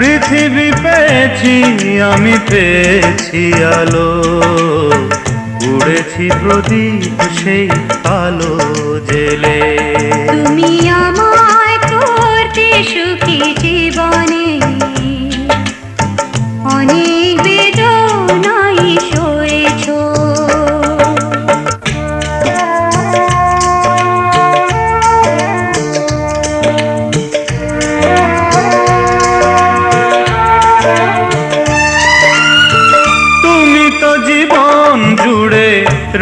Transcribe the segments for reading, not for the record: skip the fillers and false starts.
পৃথিবী পেয়েছি আমি, পেয়েছি আলো, উড়েছি প্রদীপ সেই আলো জেলে। তুমি আমায় করতে সুখী জীবনে, অনেক বেদনাই সয়েছো। তুমি তো জীবন জুড়ে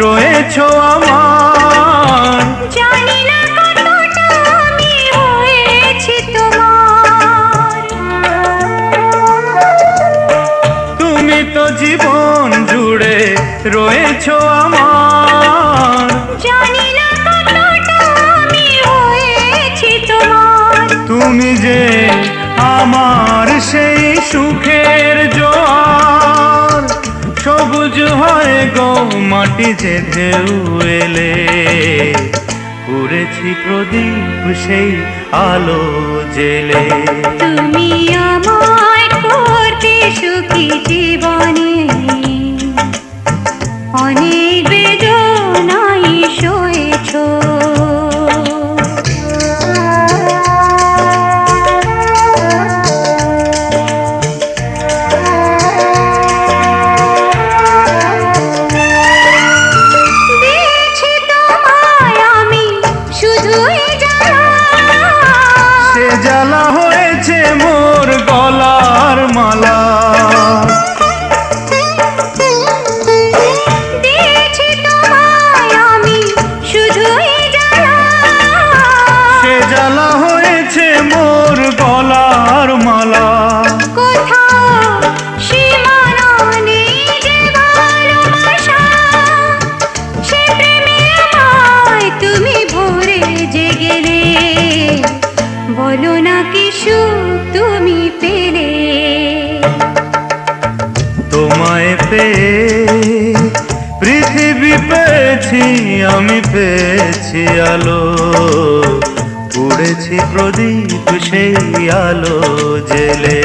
রয়েছো আমার, জানি না কতটা আমি হয়েছি তোমার। তুমি তো জীবন জুড়ে রয়েছো আমার, জানি না কতটা আমি হয়েছি তোমার। তুমি যে আমার সেই সুখের জোয়ার, সবুজ হয় গো মাটি যে ঢেউ এলে, উড়েছি প্রদীপ সেই আলো জেলে। তুমি আমায় করতে সুখী জীবনে, অনেক বেদনাই সয়েছো। দিয়েছি তোমায় আমি শুধুই জ্বালা, সে জ্বালা হয়েছে মোর গলার মালা। দিয়েছি তোমায় আমি শুধুই জ্বালা, সে জ্বালা হয়েছে মোর গলার মালা। কোথাও সীমানা নেই যে ভালোবাসা, সে প্রেমে আমায় তুমি ভরে যে গেলে। বলো না কি সুখ তুমি পেলে। তোমায় পেয়ে পৃথিবী পেয়েছি আমি, পেয়েছি আলো, উড়েছি প্রদীপ সেই আলো জেলে।